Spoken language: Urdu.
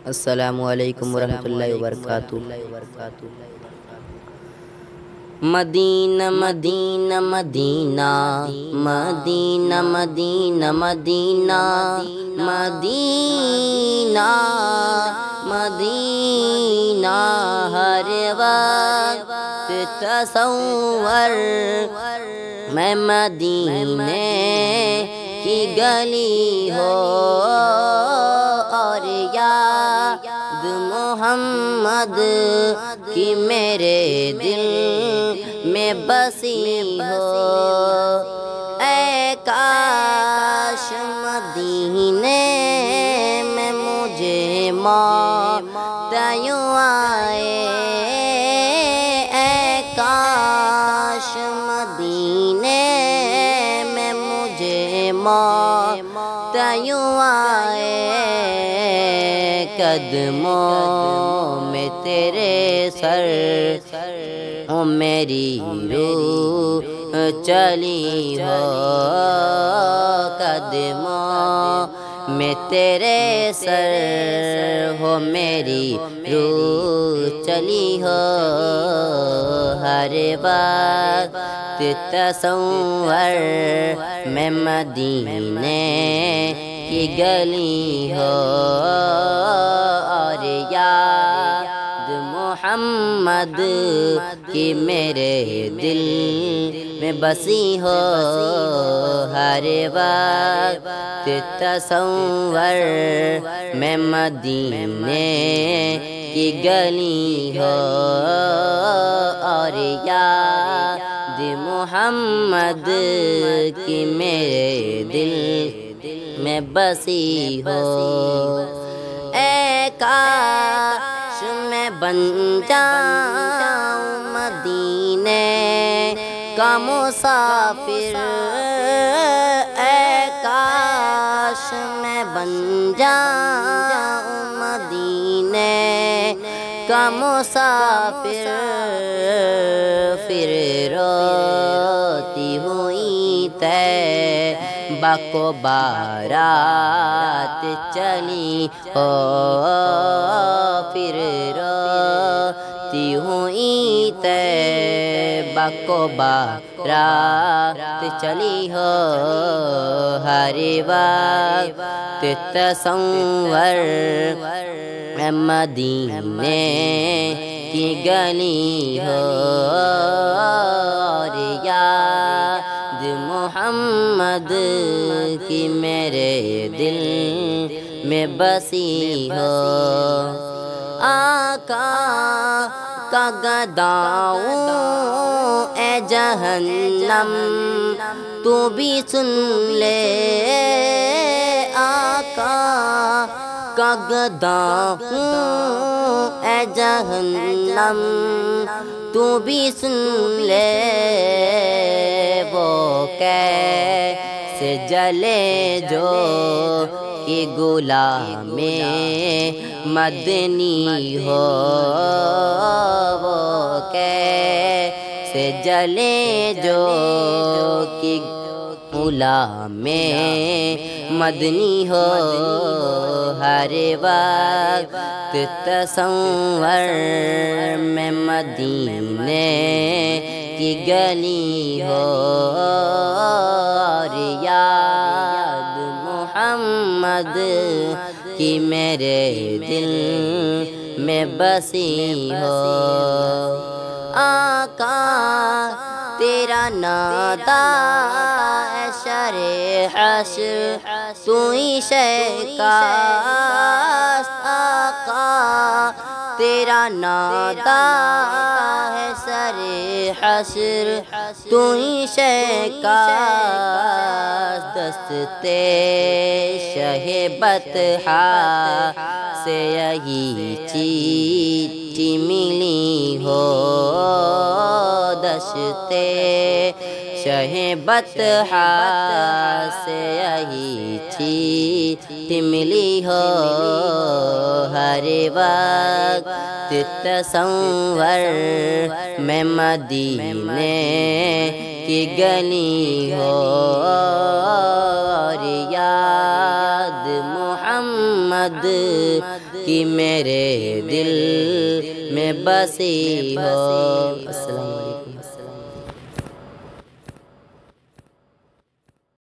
السلام علیکم ورحمۃ اللہ وبرکاتہ۔ مدینہ مدینہ مدینہ مدینہ مدینہ مدینہ مدینہ مدینہ ہر وقت تصور میں مدینے کی گلی ہو اور یاد محمد کی میرے دل میں بسی ہو۔ اے کاش مدینے میں مجھے موت یوں آئے، اے کاش مدینے میں مجھے موت یوں آئے، قدموں میں تیرے سر او میری روح چلی ہو، قدموں میں تیرے سر ہو میری روح چلی ہو، ہر وقت تصور میں مدینے کی گلی ہو اور یاد محمد کی میرے دل میں بسی ہو، ہر وقت تصور میں مدینے کی گلی ہو اور یاد محمد کی میرے دل میں بسی ہو۔ اے کاش میں بن جاؤں مدینے کا مسافر، اے کاش میں بن جاؤں مدینے کا مسافر، پھر روتی ہوئی طیبہ کو بارات چلی ہو، پھر روتی ہوئی طیبہ کو بارات چلی ہو، ہر وقت تصور مدینے کی گلی ہو اور یاد محمد کی میرے دل میں بسی ہو۔ آقا کا گداؤں اے جہنم تو بھی سن لے، آقا کا گداؤں اے جہنم تو بھی سن لے، وہ کیسے جلے جو کہ غلام مدنی ہو، وہ کیسے جلے جو کہ غلام مدنی ہو، ہر وقت تصور میں مدینے کی گلی ہو اور یاد محمد کی میرے دل میں بسی ہو۔ آقا تیرا نادا ہے شرِ حشر تو ہی شیخ آقا، تیرا نادا ہے شرِ حشر تو ہی شیخ، دستے شہ بطحا سے یہی چیٹھی ملی ہو، دستے شہ بطحا سے یہی چیٹھی ملی ہو، ہر وقت تصور میں مدینے کی گلی ہو اور یاد محمد محمد کی میرے دل میں بسی ہو۔ السلام